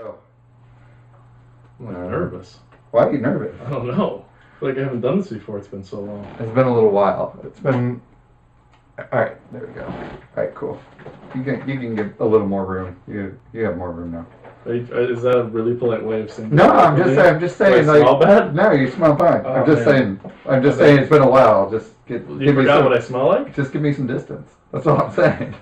Oh. I'm nervous. Why are you nervous? I don't know. I feel like I haven't done this before. It's been so long. It's been a little while. It's been... Alright, there we go. Alright, cool. You can get a little more room. You have more room now. Is that a really polite way of saying? No, I'm just saying. Do I smell bad? No, you smell fine. Oh, I'm just saying it's been a while. Just give you forgot what I smell like? Just give me some distance. That's all I'm saying.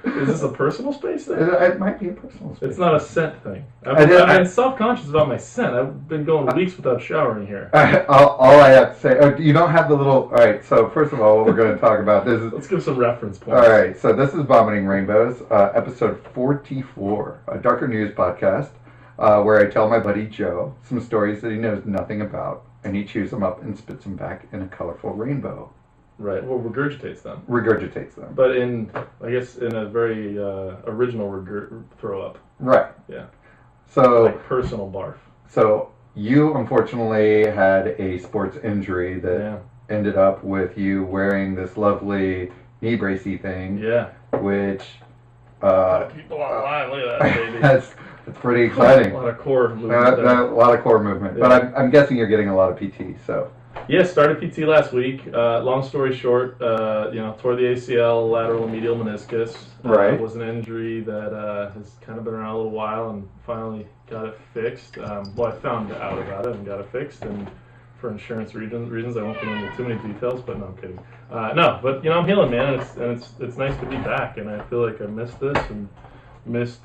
Is this a personal space thing? It might be a personal space. It's not a scent thing. I've been self-conscious about my scent. I've been going weeks without showering here. All I have to say, you don't have the little... All right, so first of all, what we're going to talk about is... Let's give some reference points. All right, so this is Vomiting Rainbows, episode 44, a Darker News podcast, where I tell my buddy Joe some stories that he knows nothing about, and he chews them up and spits them back in a colorful rainbow. Right, well, regurgitates them. But in a very original throw-up. Right. Yeah. So... like personal barf. So you, unfortunately, had a sports injury that ended up with you wearing this lovely knee bracey thing. Yeah. Which... people online, look at that, baby. That's pretty exciting. A lot of core movement. A lot of core movement. Yeah. But I'm guessing you're getting a lot of PT, so... Yeah, started PT last week. Long story short, tore the ACL, lateral medial meniscus. Right. It was an injury that has kind of been around a little while, and finally got it fixed. I found out about it and got it fixed, and for insurance reasons, I won't get into too many details. But no, I'm kidding. I'm healing, man, and it's nice to be back, and I feel like I missed this and missed.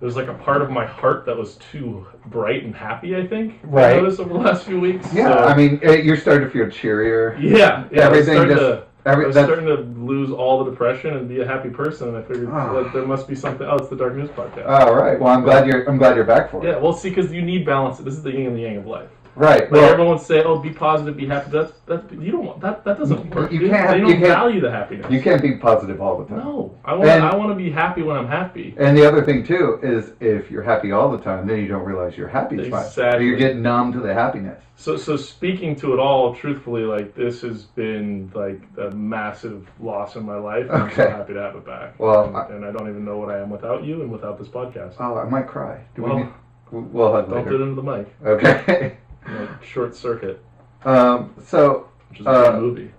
There's like a part of my heart that was too bright and happy, I think. Right. I noticed over the last few weeks. Yeah, so, I mean, you're starting to feel cheerier. Yeah. Everything I was starting to lose all the depression and be a happy person, and I figured that there must be something. Oh, it's the Dark News podcast. Oh, right. Well, I'm glad you're back for it. Yeah. Well, see, because you need balance. This is the yin and the yang of life. Right. Like everyone would say, "Oh, be positive, be happy." That's you don't want that. That doesn't work. They don't value the happiness. You can't be positive all the time. No, I want to be happy when I'm happy. And the other thing too is if you're happy all the time, then you don't realize you're happy. Exactly. You get numb to the happiness. So speaking to it all, truthfully, like this has been like a massive loss in my life. And I'm so happy to have it back. Well, and I don't even know what I am without you and without this podcast. Oh, I might cry. We'll hug later. Don't do it into the mic. Okay. Like Short Circuit. Which is a good movie.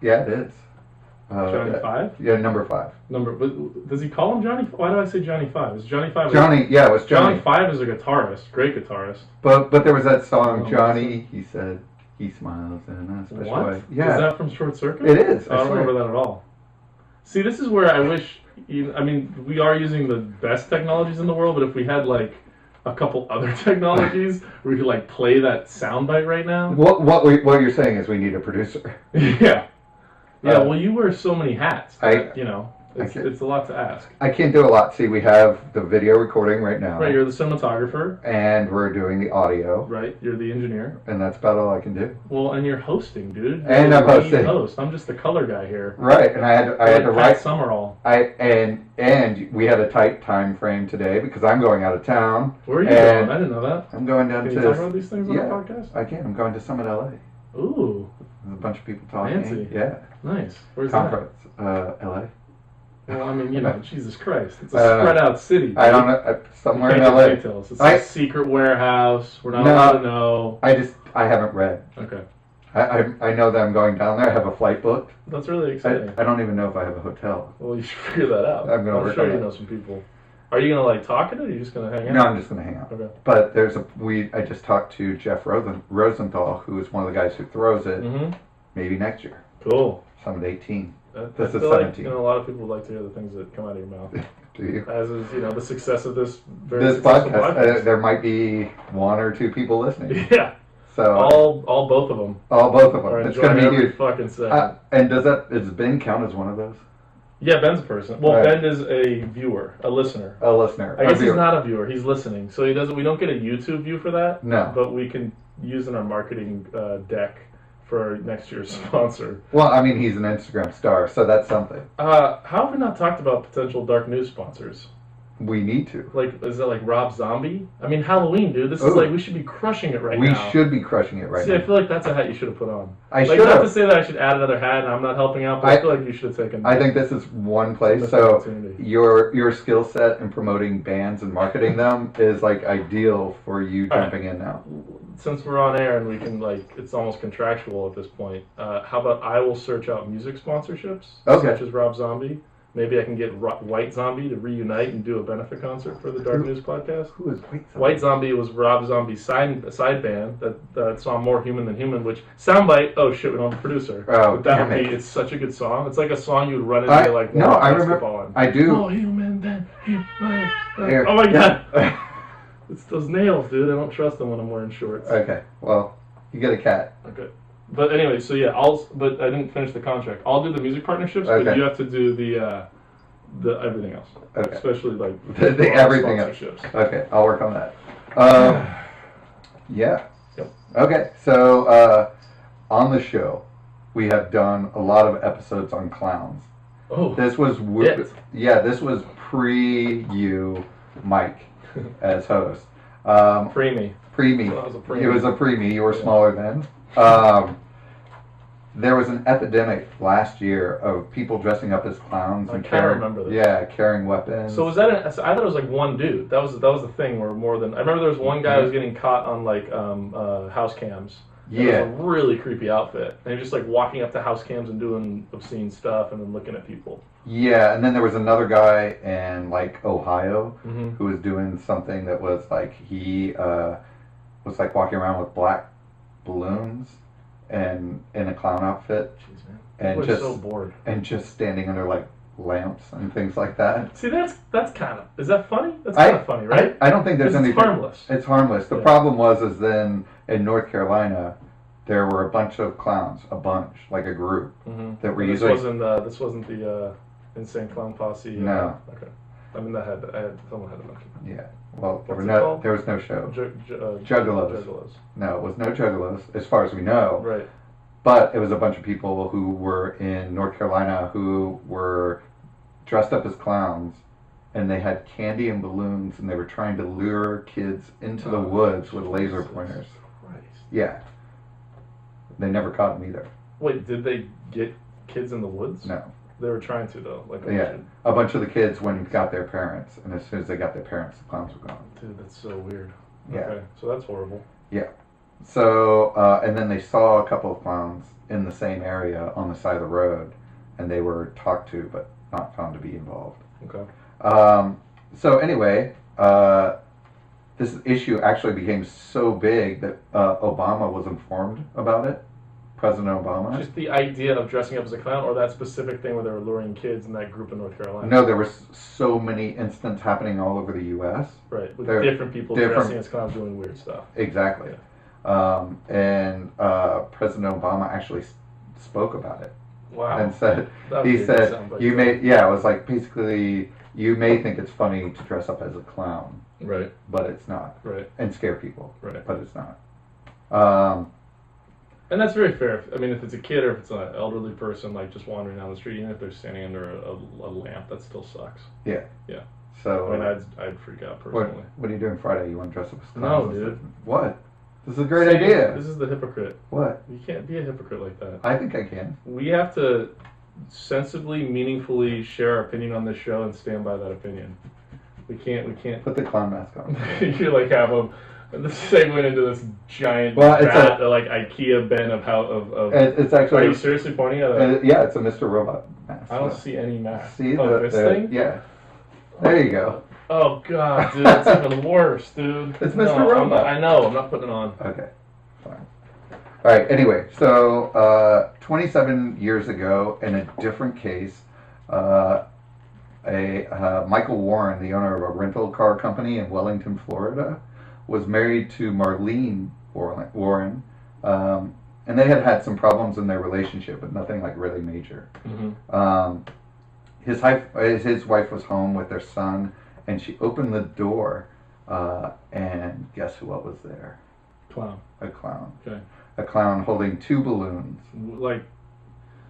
Yeah, it is. Johnny 5? Yeah, number 5. Does he call him Johnny? Why do I say Johnny 5? Is Johnny 5? It was Johnny. Johnny 5 is a guitarist, great guitarist. But there was that song, Johnny. He said he smiles in a special way. Yeah. Is that from Short Circuit? It is. I don't remember that at all. See, this is where I wish. We are using the best technologies in the world, but if we had like a couple other technologies where we could like play that soundbite right now. What you're saying is we need a producer. Yeah. Yeah, well, you wear so many hats. It's a lot to ask. I can't do a lot. See, we have the video recording right now. Right, you're the cinematographer. And we're doing the audio. Right, you're the engineer. And that's about all I can do. Well, and you're hosting, dude. And I'm hosting. I'm just the color guy here. Right, and I had to write. Summerall. And we had a tight time frame today because I'm going out of town. Where are you going? I didn't know that. I'm going down to... Can you talk about these things on the podcast? I can. I'm going to Summit, LA. Ooh. There's a bunch of people talking. Fancy. Yeah. Nice. Where's Conference, LA. Well, Jesus Christ. It's a spread out city. Dude. I don't know. Somewhere in LA. Details. It's a secret warehouse. We're not allowed to know. I haven't read. Okay. I know that I'm going down there. I have a flight booked. That's really exciting. I don't even know if I have a hotel. Well, you should figure that out. I'm sure you know some people. Are you going to talk it, or are you just going to hang out? No, I'm just going to hang out. Okay. But I just talked to Jeff Rosenthal, who is one of the guys who throws it, maybe next year. Cool. Summit 18. This is 17. Like, a lot of people would like to hear the things that come out of your mouth. Do you? As is, the success of this podcast. There might be one or two people listening. Yeah. So all both of them. All both of them. It's going to be huge. Fucking second. And does Ben count as one of those? Yeah, Ben's a person. Well, Ben is a viewer, a listener. A listener. I guess he's not a viewer. He's listening. So we don't get a YouTube view for that. No. But we can use in our marketing deck for next year's sponsor. Well, I mean, he's an Instagram star, so that's something. How have we not talked about potential Dark News sponsors? We need to. Like, is that like Rob Zombie? I mean, Halloween, dude. This is like, we should be crushing it now. We should be crushing it right now. See, I feel like that's a hat you should have put on. Not to say that I should add another hat and I'm not helping out, but I feel like you should have taken. I think this is one place. So your skill set in promoting bands and marketing them is like ideal for you jumping in now. Since we're on air and we can it's almost contractual at this point. How about I will search out music sponsorships, such as Rob Zombie. Maybe I can get White Zombie to reunite and do a benefit concert for the Dark News podcast. Who is White Zombie? White Zombie was Rob Zombie's side band that song More Human Than Human, which soundbite. Oh shit, we don't have a producer. Oh, damn it! It's such a good song. It's like a song you would run into I remember. I do. More human than human. Oh my god. It's those nails, dude. I don't trust them when I'm wearing shorts. Okay. Well, you get a cat. Okay. But anyway, so yeah, but I didn't finish the contract. I'll do the music partnerships, but you have to do the everything else. Okay. Especially the everything else. Okay, I'll work on that. Yeah. Yep. Okay, so on the show, we have done a lot of episodes on clowns. Oh. This was this was pre you, Mike, as host. Pre-me. Pre-me. Well, it was a pre-me. You were smaller then. There was an epidemic last year of people dressing up as clowns and remember this. Yeah, carrying weapons. So was that? I thought it was like one dude. That was the thing where more than I remember. There was one guy who was getting caught on house cams. Yeah. It was a really creepy outfit. And he was just walking up to house cams and doing obscene stuff and then looking at people. Yeah, and then there was another guy in Ohio who was doing something that was he was walking around with black balloons and in a clown outfit. Jeez, man. And just so bored. And just standing under lamps and things like that. See, that's kind of, is that funny? That's kind of funny, right? I don't think there's anything. It's harmless. It's harmless. The problem was then in North Carolina there were a bunch of clowns, a group that were using. This wasn't the Insane Clown Posse. No. Okay. I mean, someone had to mention that. Yeah. Well, there was no show. Juggalos. No, it was no Juggalos, as far as we know. Right. But it was a bunch of people who were in North Carolina who were dressed up as clowns, and they had candy and balloons, and they were trying to lure kids into the woods with laser pointers. Christ. Yeah. They never caught them either. Wait, did they get kids in the woods? No. They were trying to, though. A bunch of the kids went and got their parents, and as soon as they got their parents, the clowns were gone. Dude, that's so weird. Yeah. Okay, so that's horrible. Yeah. So, and then they saw a couple of clowns in the same area on the side of the road, and they were talked to, but not found to be involved. Okay. So anyway, this issue actually became so big that Obama was informed about it. President Obama. Just the idea of dressing up as a clown, or that specific thing where they were luring kids in that group in North Carolina? No, there were so many incidents happening all over the U.S. Right, with different people dressing as clowns doing weird stuff. Exactly. Yeah. And President Obama actually spoke about it. Wow. And said, it was basically, you may think it's funny to dress up as a clown. Right. But it's not. Right. And scare people. Right. But it's not. And that's very fair. I mean, if it's a kid or if it's an elderly person, just wandering down the street, even if they're standing under a lamp, that still sucks. Yeah. Yeah. So. I mean, I'd freak out personally. What are you doing Friday? You want to dress up as a clown? No, dude. What? This is a great idea. This is the hypocrite. What? You can't be a hypocrite like that. I think I can. We have to sensibly, meaningfully share our opinion on this show and stand by that opinion. We can't. Put the clown mask on. You have them. This segue into this giant IKEA bin of it's actually. Are you seriously pointing at it? Yeah, it's a Mr. Robot mask. I don't see any mask. See this thing? Yeah. There you go. Oh god, dude, it's even worse, dude. It's Mr. Robot. I know. I'm not putting it on. Okay, fine. All right. Anyway, so 27 years ago, in a different case, Michael Warren, the owner of a rental car company in Wellington, Florida, was married to Marlene Warren, and they had some problems in their relationship, but nothing really major. Mm-hmm. His wife was home with their son, and she opened the door, and guess what was there? Clown. A clown. Okay. A clown holding two balloons.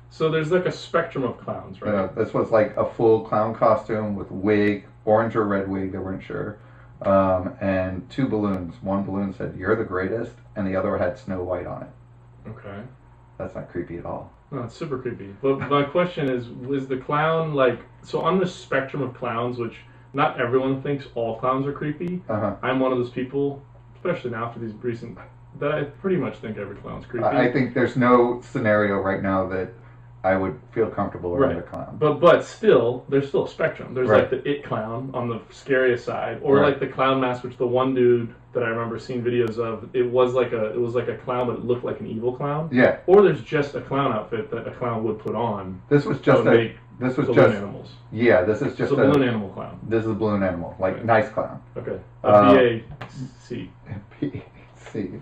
So there's a spectrum of clowns, right? This was a full clown costume with wig, orange or red wig, they weren't sure, and 2 balloons. One balloon said, "You're the greatest," and the other had Snow White on it. Okay. That's not creepy at all. No, it's super creepy. But my question is the clown, like, so on the spectrum of clowns, which not everyone thinks all clowns are creepy, I'm one of those people, especially now after these recent, that I pretty much think every clown's creepy. I think there's no scenario right now that I would feel comfortable around a clown. But still, there's still a spectrum. There's Right. like the it clown on the scariest side, or like the clown mask, which the one dude that I remember seeing videos of, it was like a clown, but it looked like an evil clown. Yeah. Or there's just a clown outfit that a clown would put on. This was just balloon animals. Yeah, this is just a balloon animal clown. This is a balloon animal, like nice clown. Okay. BAC. BAC.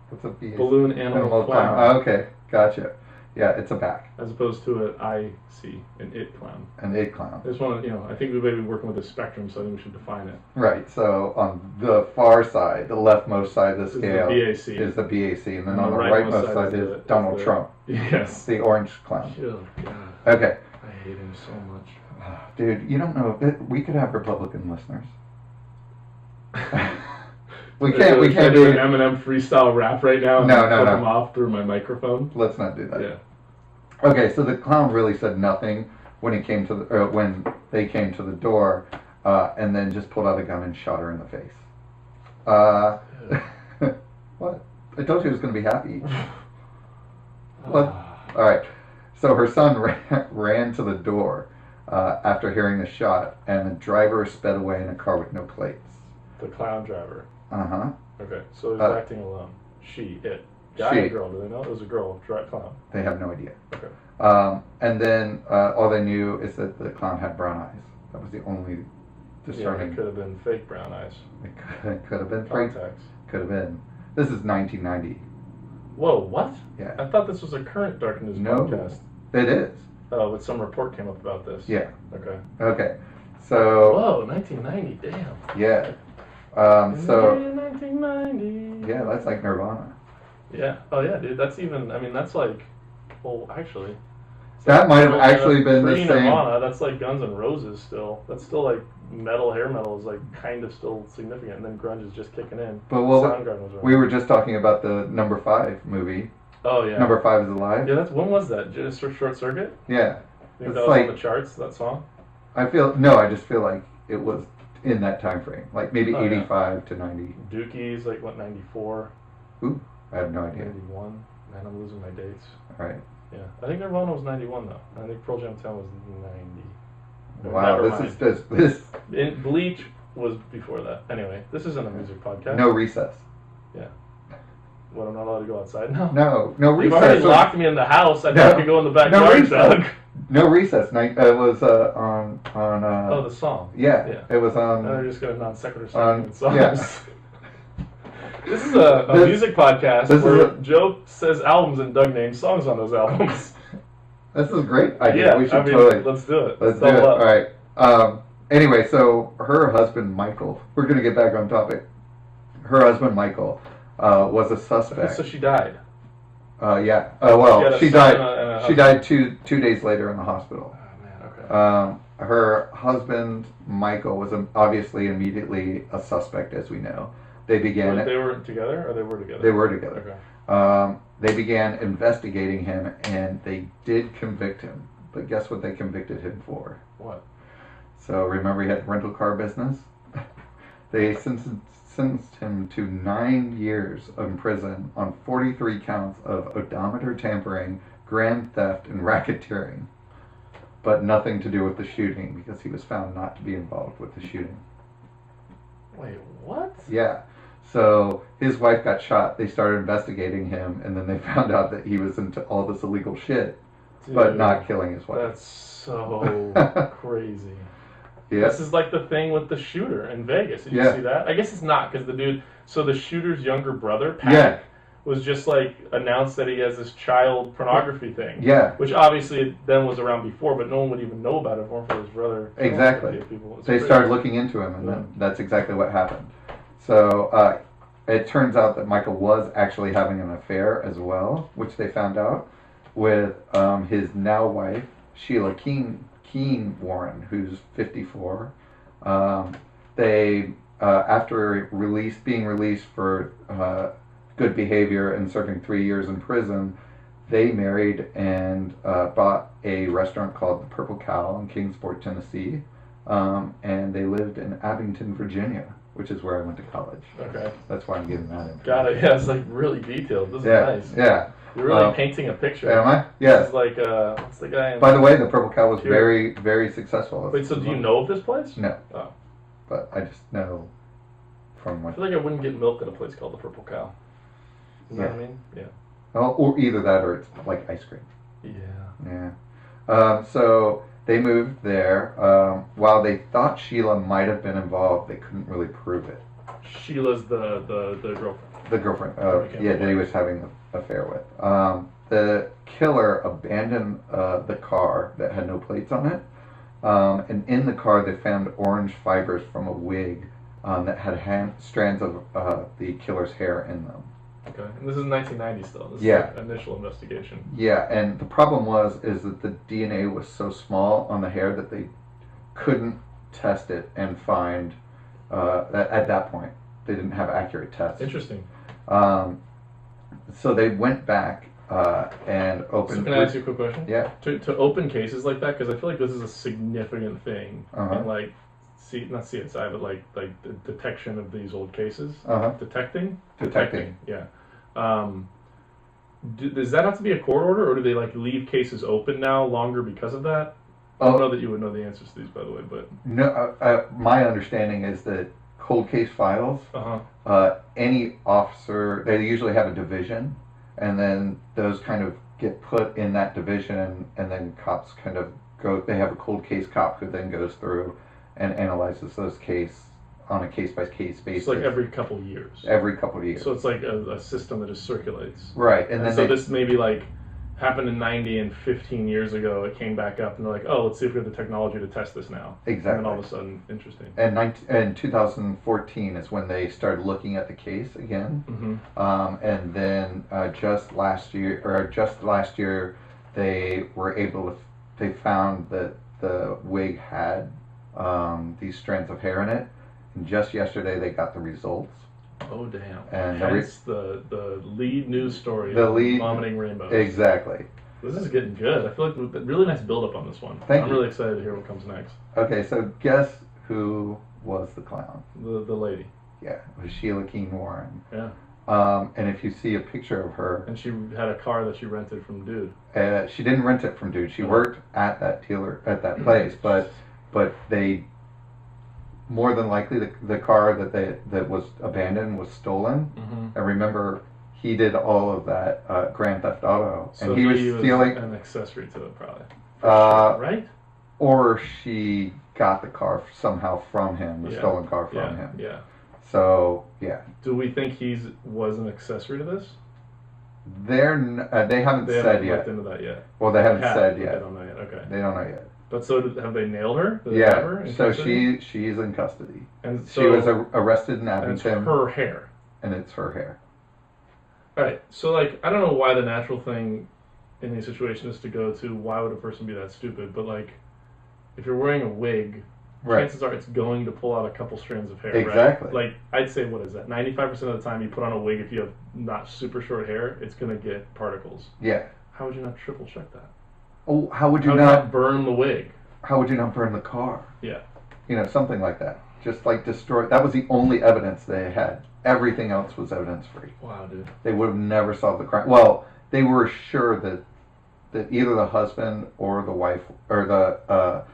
What's a BAC? Balloon animal clown. Oh, okay, gotcha. Yeah, it's a back. As opposed to an IC, an it clown. An it clown. I just want to, I think we may be working with a spectrum, so I think we should define it. Right. So on the far side, the leftmost side of the scale is the BAC, and then on the rightmost side is Donald Trump. Yes. The orange clown. Oh, God. Okay. I hate him so much. Dude, you don't know. We could have Republican listeners. We can't do an Eminem freestyle rap right now and No. put them off through my microphone. Let's not do that. Yeah. Okay, so the clown really said nothing when he came to when they came to the door, and then just pulled out a gun and shot her in the face. What? I told you he was going to be happy. What? All right. So her son ran to the door after hearing the shot, and the driver sped away in a car with no plates. The clown driver. Uh-huh. Okay, so he's acting alone. It. Guy or girl? Do they know? It was a girl, clown. They have no idea. Okay. And then all they knew is that the clown had brown eyes. That was the only discerning. Yeah, it could have been fake brown eyes. It could have been contacts. Could have been. This is 1990. Whoa, what? Yeah. I thought this was a current Dark News podcast. It is. Oh, but some report came up about this. Yeah. Okay. Okay. So. Whoa, 1990. Damn. Yeah. So. 1990. Yeah, that's like Nirvana. Yeah. Oh yeah, dude. That's even. I mean, that's like. Well, actually. That might have actually been the same. Nirvana, that's like Guns N' Roses still. That's still like hair metal is like kind of still significant, and then grunge is just kicking in. But we were just talking about the Number 5 movie. Oh yeah. Number 5 is Alive. Yeah, when was that? Just Short Circuit? Yeah. You think that was on the charts, that song? I just feel like it was in that time frame. Like maybe 85 to 90. Dookie's like what, 94? Ooh, I have no idea. 91. Man, I'm losing my dates. All right. Yeah. I think Nirvana was 91 though. I think Pearl Jam 10 was 90. Wow, this. Bleach was before that. Anyway, this isn't a music podcast. No recess. Yeah. What, I'm not allowed to go outside now? No recess. You've already locked me in the house. I have to go in the backyard, Doug. No recess. It was on. Oh, the song. Yeah. It was on. Now they're just going to non sequitur songs. Yeah. This is a music podcast where Joe says albums and Doug names songs on those albums. This is a great idea. Yeah, we should totally. Let's do it. Let's do it. All right. Anyway, so her husband Michael. We're gonna get back on topic. Her husband Michael was a suspect. So she died. Yeah. Well, she died. She died two days later in the hospital. Oh man. Okay. Her husband Michael was obviously immediately a suspect, as we know. They began. They were together, or they were together. They were together. Okay. They began investigating him, and they did convict him. But guess what they convicted him for? What? So remember he had a rental car business? They sentenced him to 9 years in prison on 43 counts of odometer tampering, grand theft, and racketeering. But nothing to do with the shooting, because he was found not to be involved with the shooting. Wait, what? Yeah. So his wife got shot. They started investigating him, and then they found out that he was into all this illegal shit, but not killing his wife. That's so crazy. Yeah. This is like the thing with the shooter in Vegas. Did you see that? I guess it's not, because the dude. So the shooter's younger brother, Pat, was just like announced that he has this child pornography thing. Yeah. Which obviously then was around before, but no one would even know about it if it weren't for his brother. Exactly. They started looking into him, and then that's exactly what happened. So it turns out that Michael was actually having an affair as well, which they found out, with his now wife, Sheila Keen Warren, who's 54. They after being released for good behavior and serving 3 years in prison, they married and bought a restaurant called the Purple Cow in Kingsport, Tennessee, and they lived in Abington, Virginia, which is where I went to college. Okay. That's why I'm giving that information. Got it. Yeah, it's like really detailed. This is nice. Yeah. You're really painting a picture. Am I? Yes. This is like, what's the guy in... By the way, the Purple Cow was very, very successful. Wait, so do you know of this place? No. Oh. But I just know from I what... feel like I wouldn't get milk at a place called the Purple Cow. You know what I mean? Yeah. Well, or either that or it's like ice cream. Yeah. Yeah. So they moved there. While they thought Sheila might have been involved, they couldn't really prove it. Sheila's the girlfriend. The girlfriend, that he was having an affair with. The killer abandoned the car that had no plates on it, and in the car they found orange fibers from a wig that had strands of the killer's hair in them. Okay, and this is 1990 still. This is like initial investigation. Yeah, and the problem is that the DNA was so small on the hair that they couldn't test it and find that at that point they didn't have accurate tests. Interesting. So they went back and opened. So can I ask you a quick question? Yeah. To open cases like that, because I feel like this is a significant thing in like, not CSI, but like the detection of these old cases. Detecting. Yeah. Does that have to be a court order, or do they like leave cases open now longer because of that? I don't know that you would know the answers to these, by the way, but no. My understanding is that cold case files, any officer, they usually have a division, and then those kind of get put in that division, and then cops kind of go, they have a cold case cop who then goes through and analyzes those cases on a case-by-case basis. It's like every couple years. Every couple of years. So it's like a system that just circulates. Right. And then so this maybe like happened in 90 and 15 years ago, it came back up and they're like, oh, let's see if we have the technology to test this now. Exactly. And then all of a sudden, interesting. And 2014 is when they started looking at the case again. And then just last year, they were able to, they found that the wig had these strands of hair in it. And just yesterday, they got the results. Oh, damn. And hence the lead news story of vomiting rainbows. Exactly. This is getting good. I feel like really nice build-up on this one. I'm really excited to hear what comes next. Okay, so guess who was the clown? The lady. Yeah, it was Sheila Keene Warren. Yeah. And if you see a picture of her... And she had a car that she rented from Dude. She didn't rent it from Dude. She worked at that place, but they... More than likely, the car that was abandoned was stolen. And remember, he did all of that Grand Theft Auto, so and he was stealing an accessory to it, probably. Right? Or she got the car somehow from him, the stolen car from him. Yeah. So yeah. Do we think was an accessory to this? They haven't said yet. Looked into that yet. Well, they haven't said yet. They don't know yet. Okay. They don't know yet. But so have they nailed her? So she's in custody. And so, she was arrested in Abington. And it's her hair. And it's her hair. All right. So like, I don't know why the natural thing in these situations is to go to why would a person be that stupid, but like, if you're wearing a wig, chances are it's going to pull out a couple strands of hair. Exactly. Right? Like I'd say, what is that? 95% of the time you put on a wig, if you have not super short hair, it's going to get particles. Yeah. How would you not triple check that? Oh, how would you not burn the wig? How would you not burn the car? Yeah. You know, something like that. Just like destroy. That was the only evidence they had. Everything else was evidence free. Wow, dude. They would have never solved the crime. Well, they were sure that either the husband or the wife or the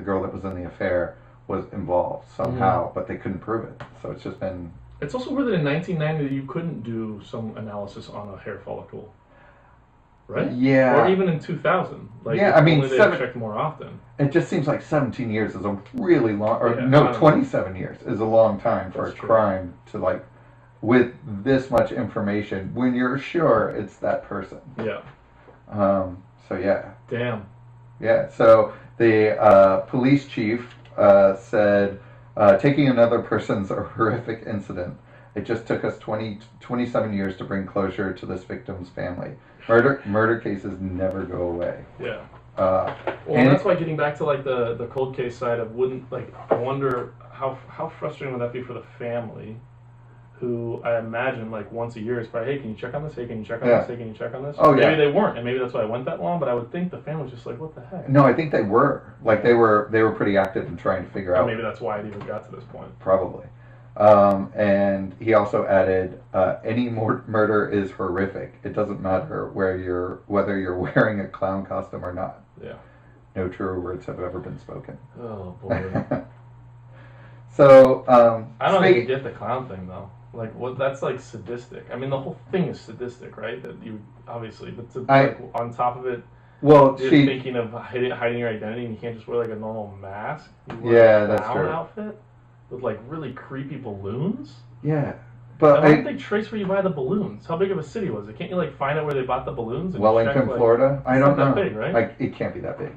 girl that was in the affair was involved somehow, but they couldn't prove it. So it's just been. It's also weird that in 1990 you couldn't do some analysis on a hair follicle. Right? Yeah. Or even in 2000. Like, yeah, I mean, they checked more often. It just seems like 17 years is a really long, 27 years is a long time for a crime to like, with this much information when you're sure it's that person. Yeah. So yeah. Damn. Yeah. So the police chief said, taking another person's horrific incident, it just took us 27 years to bring closure to this victim's family. Murder cases never go away. Yeah. Well, and that's why getting back to like the cold case side of I wonder how frustrating would that be for the family, who I imagine like once a year is probably, hey, can you check on this? Hey, can you check on this? Hey, can you check on this? Oh, maybe they weren't, and maybe that's why it went that long. But I would think the family was just like, what the heck? No, I think they were. Like they were pretty active in trying to figure out. Maybe that's why it even got to this point. Probably. And he also added, any murder is horrific. It doesn't matter whether you're wearing a clown costume or not. Yeah. No truer words have ever been spoken. Oh boy. So I don't even get the clown thing though. Like what? That's like sadistic. I mean, the whole thing is sadistic, right? That you obviously, but like on top of it. Well, you're thinking of hiding your identity, and you can't just wear like a normal mask. You wear that's true. Outfit with like really creepy balloons. Yeah, but why did they trace where you buy the balloons? How big of a city was it? Can't you like find out where they bought the balloons? And Wellington, check, Florida. I don't know. That big, right? Like it can't be that big.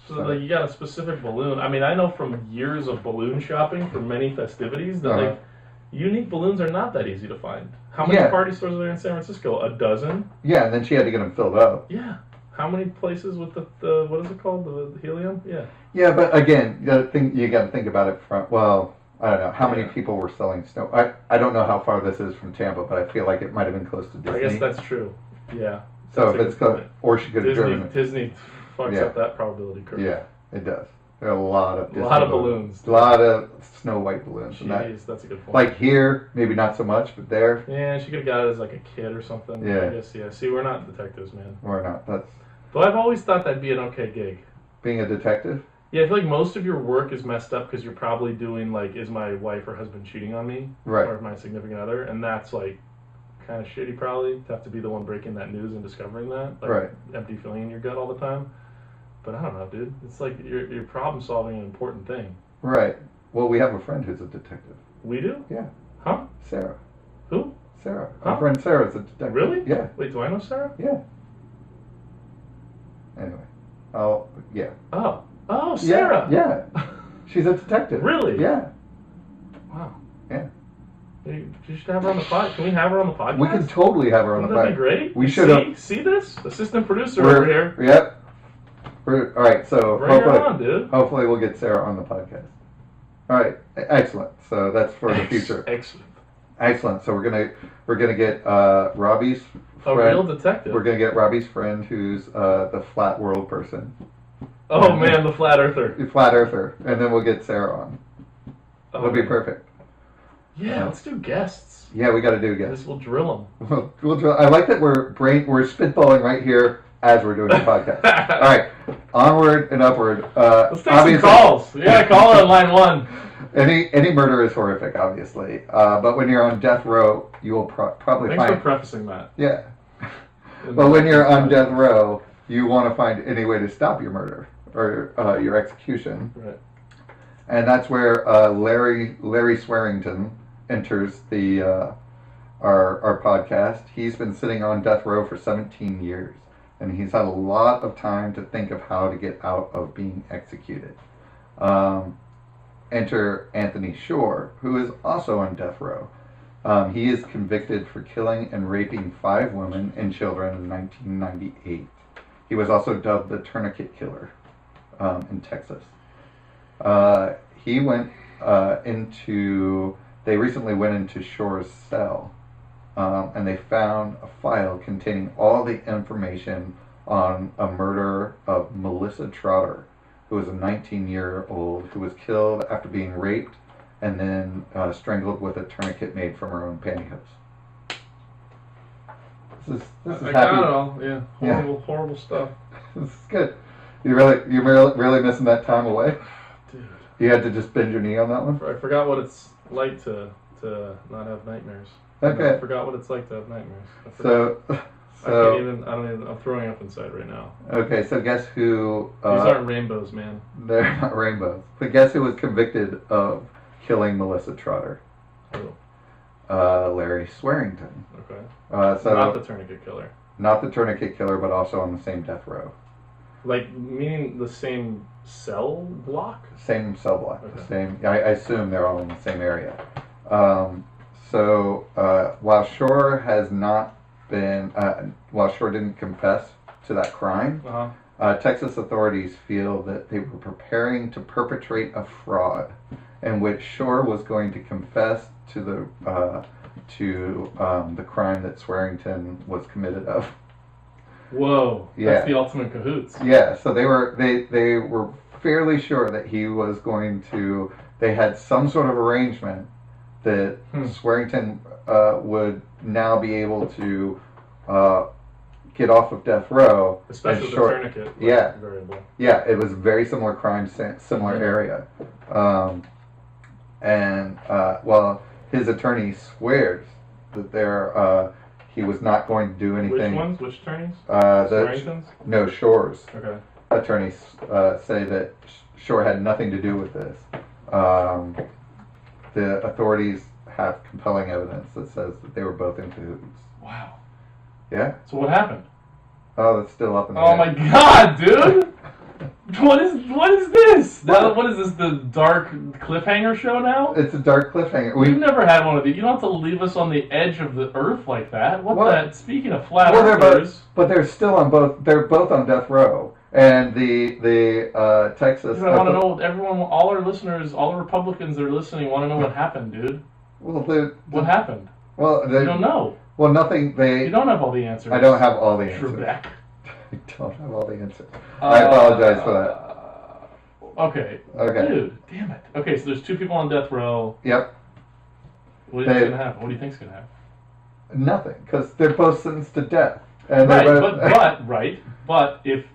So like, you got a specific balloon. I mean, I know from years of balloon shopping for many festivities that like unique balloons are not that easy to find. How many party stores are there in San Francisco? A dozen. Yeah, and then she had to get them filled up. Yeah. How many places with the what is it called, the helium? Yeah. Yeah, but again, you got to think about it from. Well, I don't know how many people were selling snow. I don't know how far this is from Tampa, but I feel like it might have been close to Disney. I guess that's true. Yeah. So if it's close, or she could have driven it. Disney fucks up that probability curve. Yeah, it does. There are a lot of balloons. A lot of Snow White balloons. Jeez, that's a good point. Like here, maybe not so much, but there. Yeah, she could have got it as like a kid or something. Yeah. I guess, yeah. See, we're not detectives, man. We're not. Though I've always thought that'd be an okay gig. Being a detective? Yeah, I feel like most of your work is messed up because you're probably doing like, is my wife or husband cheating on me? Right. Or my significant other? And that's like kind of shitty probably to have to be the one breaking that news and discovering that. Like, right. Empty feeling in your gut all the time. But I don't know, dude. It's like you're problem solving an important thing. Right. Well, we have a friend who's a detective. We do? Yeah. Huh? Sarah. Who? Sarah. Huh? Our friend Sarah's a detective. Really? Yeah. Wait, do I know Sarah? Yeah. Anyway. Yeah. Oh, Sarah. Yeah. She's a detective. Really? Yeah. Wow. Yeah. You should have her on the podcast. Can we have her on the podcast? We can totally have her on the podcast. That'd be great. We should have. See this? Assistant producer over here. Yep. All right, so bring her on, dude. Hopefully we'll get Sarah on the podcast. All right, excellent. So that's for the future. Excellent. So we're gonna get Robbie's friend. A real detective. We're gonna get Robbie's friend, who's the flat world person. Oh man, the flat earther. The flat earther, and then we'll get Sarah on. That'll be perfect. Yeah, let's do guests. Yeah, we got to do guests. We'll drill them. We'll drill. I like that we're spitballing right here as we're doing the podcast. All right, onward and upward. Let's take some calls. We gotta call on line one. Any murder is horrific, obviously. But when you're on death row, you will probably find. Thanks for prefacing that. Yeah. But when you're on death row, you want to find any way to stop your murder or your execution. Right. And that's where Larry Swearingen enters the our podcast. He's been sitting on death row for 17 years, and he's had a lot of time to think of how to get out of being executed. Enter Anthony Shore, who is also on death row. He is convicted for killing and raping 5 women and children in 1998. He was also dubbed the Tourniquet Killer in Texas. He went they recently went into Shore's cell, and they found a file containing all the information on a murder of Melissa Trotter, who was a 19-year-old who was killed after being raped and then strangled with a tourniquet made from her own pantyhose. This is I happy. got it all. Yeah. Horrible stuff. This is good. You're really missing that time away? Dude. You had to just bend your knee on that one? I forgot what it's like to not have nightmares. Okay. I forgot what it's like to have nightmares. I'm throwing up inside right now. Okay, so guess who... These aren't rainbows, man. They're not rainbows. But guess who was convicted of killing Melissa Trotter? Who? Larry Swearingen. Okay. So not the tourniquet killer. Not the tourniquet killer, but also on the same death row. Like, meaning the same cell block? Same cell block. Okay. The same. I assume they're all in the same area. While Shore has not been, while Shore didn't confess to that crime, Texas authorities feel that they were preparing to perpetrate a fraud in which Shore was going to confess to the crime that Swearingen was committed of. Whoa, that's the ultimate cahoots. Yeah, so they were fairly sure that he was going to. They had some sort of arrangement that Swearingen would now be able to get off of death row. Especially the tourniquet. Yeah, variable. Yeah, it was a very similar crime, similar area, well, his attorney swears that he was not going to do anything. Which ones? Which attorneys? Swearingen's? No, Shores. Okay. Attorneys say that Shore had nothing to do with this. The authorities have compelling evidence that says that they were both in cahoots. Wow. Yeah? So what happened? Oh, that's still up in the air. Oh my god, dude! What is this? What is this, the dark cliffhanger show now? It's a dark cliffhanger. We've never had one of these. You don't have to leave us on the edge of the earth like that. Speaking of flat earthers... But they're still on both... They're both on death row. And the Texas... Dude, I want to know, everyone, all our listeners, all the Republicans that are listening want to know what happened, dude. Well, what happened? Well, you don't know. Well, nothing. You don't have all the answers. I don't have all the answers. Trebek. I don't have all the answers. I apologize for that. Okay. Dude, damn it. Okay, so there's two people on death row. Yep. What do you think's going to happen? What do you think's going to happen? Nothing, because they're both sentenced to death. And but if...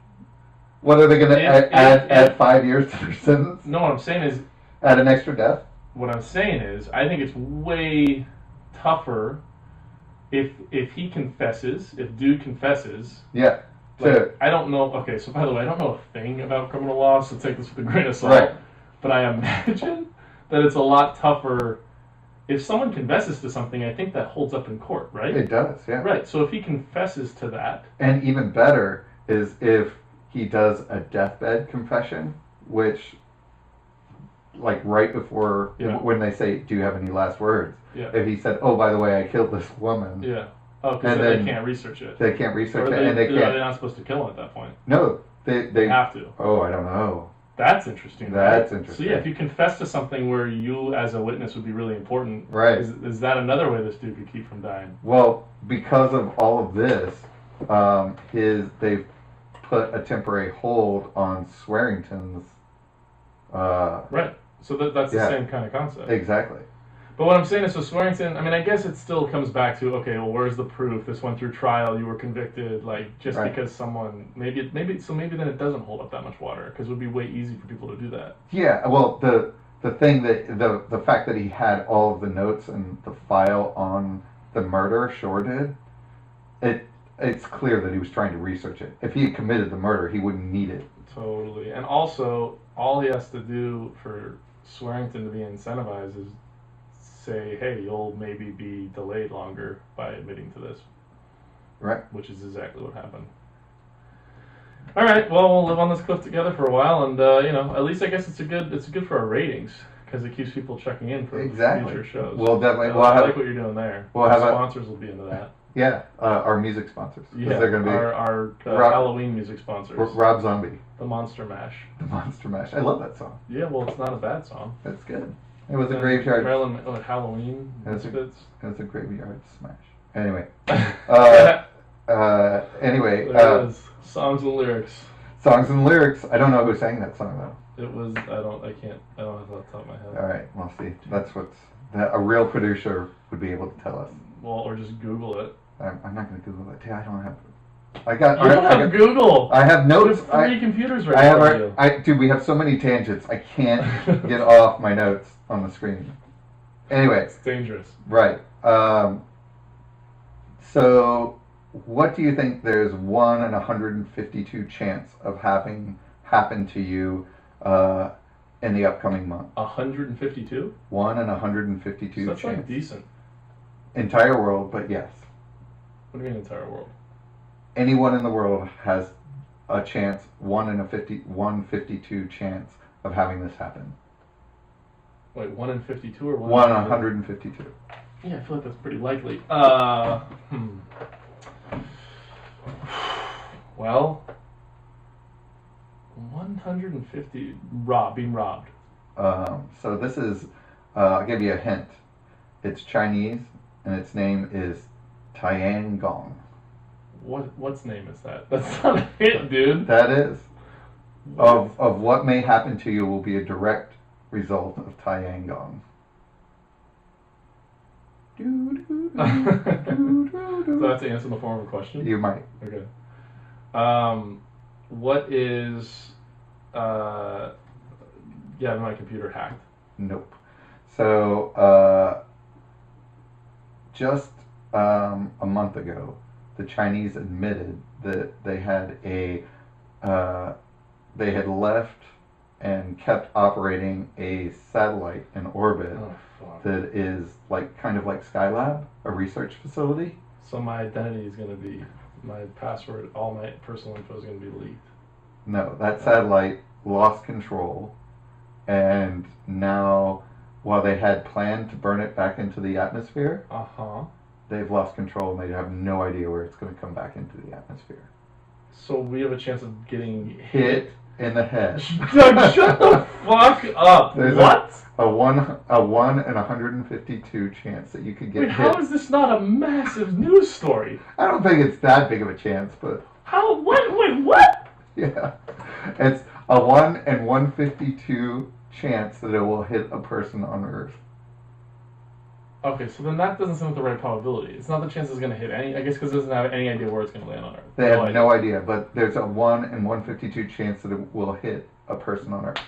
What are they going to add 5 years to their sentence? No, what I'm saying is... Add an extra death? What I'm saying is, I think it's way tougher if he confesses, if dude confesses. Yeah. Like, I don't know. Okay, so by the way, I don't know a thing about criminal law, so take this with a grain of salt. Right. But I imagine that it's a lot tougher if someone confesses to something. I think that holds up in court, right? It does, yeah. Right. So if he confesses to that, and even better is if he does a deathbed confession, which, like right before when they say, "Do you have any last words?" Yeah. If he said, "Oh, by the way, I killed this woman." Yeah. Oh, because they can't research it. They can't research it, and they can't. They're not supposed to kill him at that point. No, they have to. Oh, I don't know. That's interesting. That's right? interesting. So yeah, if you confess to something where you as a witness would be really important, right? Is that another way this dude could keep from dying? Well, because of all of this, they've put a temporary hold on Swearingen's. Right. So that's the same kind of concept. Exactly. But what I'm saying is, so Swearingen, I mean, I guess it still comes back to, okay, well, where's the proof? This went through trial, you were convicted, like, just because someone, maybe then it doesn't hold up that much water, because it would be way easy for people to do that. Yeah, well, the thing that, the fact that he had all of the notes and the file on the murder, Shore did, it's clear that he was trying to research it. If he had committed the murder, he wouldn't need it. Totally. And also, all he has to do for Swearingen to be incentivized is say, hey, you'll maybe be delayed longer by admitting to this. Right. Which is exactly what happened. All right, well, we'll live on this cliff together for a while, and at least I guess it's good for our ratings because it keeps people checking in for future shows. We'll definitely. I like what you're doing there. We'll have sponsors will be into that. Yeah, our music sponsors. Yeah, they're going to be our Halloween music sponsors. Rob Zombie. The Monster Mash. The Monster Mash. I love that song. Yeah, well, it's not a bad song. That's good. It was a graveyard. Halloween. It was a graveyard smash. Anyway. Anyway. Songs and lyrics. Songs and lyrics. I don't know who sang that song though. It was. I don't have it off the top of my head. All right. We'll see. That's a real producer would be able to tell us. Well, or just Google it. I'm not going to Google it. I don't have. You don't have Google. I have notes. We have 3 computers right now. Dude, we have so many tangents. I can't get off my notes on the screen. Anyway. It's dangerous. Right. So, what do you think there's 1 in 152 chance of having happen to you in the upcoming month? 152? 1 in 152 so that's chance. Like decent. Entire world, but yes. What do you mean entire world? Anyone in the world has a chance, 1 in 152 chance of having this happen. Wait, 1 in 52 or 1 in 152? Yeah, I feel like that's pretty likely. Well, 150 being robbed. So this is, I'll give you a hint. It's Chinese, and its name is Tiangong. What's name is that? That's not a hint, dude. That is. Of what may happen to you will be a direct result of Tiangong. So that's the answer in the form of a question? You might. Okay. What is... my computer hacked. Nope. So, just a month ago, the Chinese admitted that they had they had left and kept operating a satellite in orbit that is kind of like Skylab, a research facility. So my identity is going to be, my password, all my personal info is going to be leaked. No, that satellite lost control, and now, while they had planned to burn it back into the atmosphere, they've lost control and they have no idea where it's going to come back into the atmosphere. So we have a chance of getting hit in the head. Doug, shut the fuck up. There's what? A 1 in 152 chance that you could get hit. How is this not a massive news story? I don't think it's that big of a chance, but... How? What? Wait, what? Yeah. It's a 1 in 152 chance that it will hit a person on Earth. Okay, so then that doesn't seem like the right probability. It's not the chance it's going to hit any... I guess because it doesn't have any idea where it's going to land on Earth. They have no idea, but there's a 1 in 152 chance that it will hit a person on Earth.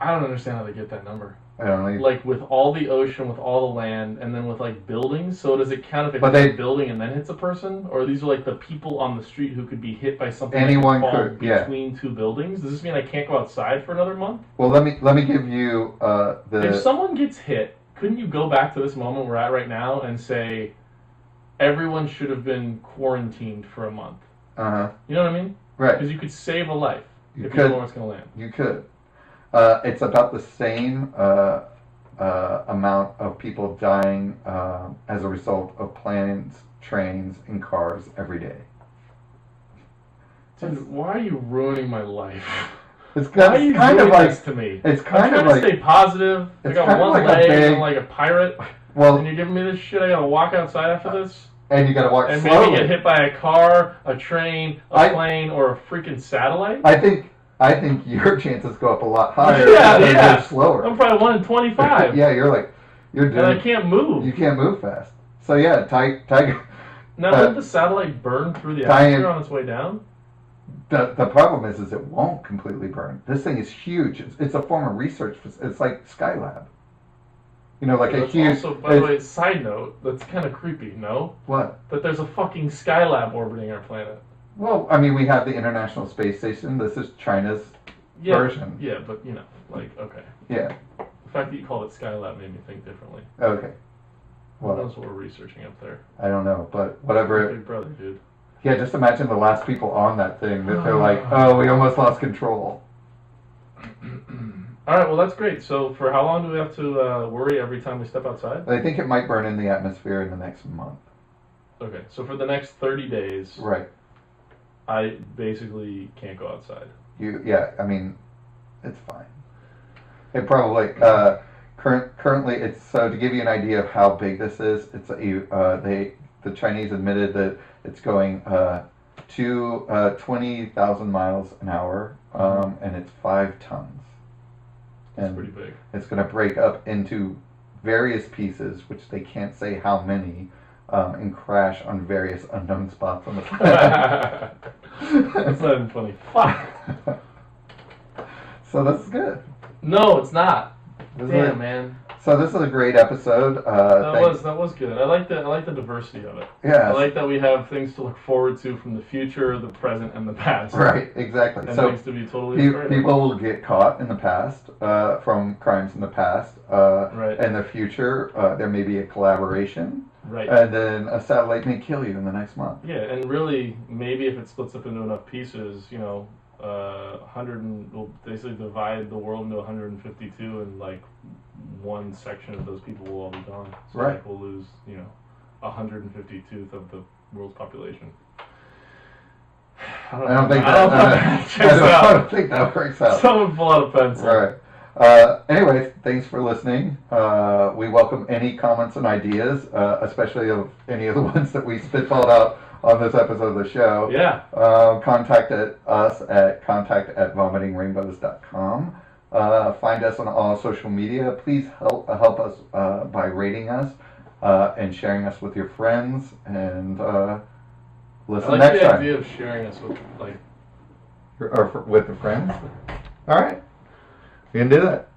I don't understand how they get that number. I don't know. Like with all the ocean, with all the land, and then with buildings. So does it count if it hits a building and then hits a person, or these are the people on the street who could be hit by something anyone that could fall between two buildings? Does this mean I can't go outside for another month? Well, let me give you If someone gets hit, couldn't you go back to this moment we're at right now and say everyone should have been quarantined for a month? You know what I mean? Right. Because you could save a life if you know where it's going to land. You could. It's about the same amount of people dying as a result of planes, trains, and cars every day. Dude, why are you ruining my life? It's kind of like this to me. It's kind I'm of trying to stay positive. I got one leg and I'm like a pirate. Well, and you're giving me this shit. I gotta walk outside after this. And you gotta walk and slowly. And maybe get hit by a car, a train, a plane, or a freaking satellite. I think your chances go up a lot higher. Yeah. You're slower. I'm probably 1 in 25. Yeah, you're doing. And I can't move. You can't move fast. So yeah, Tiger. Now, wouldn't the satellite burn through the atmosphere on its way down? The problem is it won't completely burn. This thing is huge. It's a form of research. It's like Skylab. You know, like a huge... Also, by the way, side note, that's kind of creepy, no? What? That there's a fucking Skylab orbiting our planet. Well, I mean, we have the International Space Station. This is China's version. Yeah, but, okay. Yeah. The fact that you called it Skylab made me think differently. Okay. Well, that's what we're researching up there. I don't know, but whatever. Big brother, dude. Yeah, just imagine the last people on that thing that they're like, oh, we almost lost control. All right, well, that's great. So for how long do we have to worry every time we step outside? I think it might burn in the atmosphere in the next month. Okay, so for the next 30 days, right? I basically can't go outside. Yeah, I mean, it's fine. It probably currently it's so to give you an idea of how big this is. It's the Chinese admitted that it's going to 20,000 miles an hour, and it's 5 tons. That's pretty big. It's going to break up into various pieces, which they can't say how many, and crash on various unknown spots on the planet. That's not even funny. Fuck. So this is good. No, it's not. Damn, man. So this is a great episode. That was good. I like the diversity of it. Yeah. I like that we have things to look forward to from the future, the present, and the past. Right. Exactly. And so things to be totally people will get caught in the past from crimes in the past. Right. In the future, there may be a collaboration. Right. And then a satellite may kill you in the next month. Yeah, and really, maybe if it splits up into enough pieces, we'll basically divide the world into 152, and one section of those people will all be gone. So right. We'll lose, 152th of the world's population. I don't think I don't think that works out. Someone pull out a pencil. All right. Anyways, thanks for listening. We welcome any comments and ideas, especially of any of the ones that we spitballed out on this episode of the show. Yeah. Contact us at contact@vomitingrainbows.com. Find us on all social media. Please help us by rating us and sharing us with your friends. And listen next time. I like the idea of sharing us with with the friends. All right. We can do that.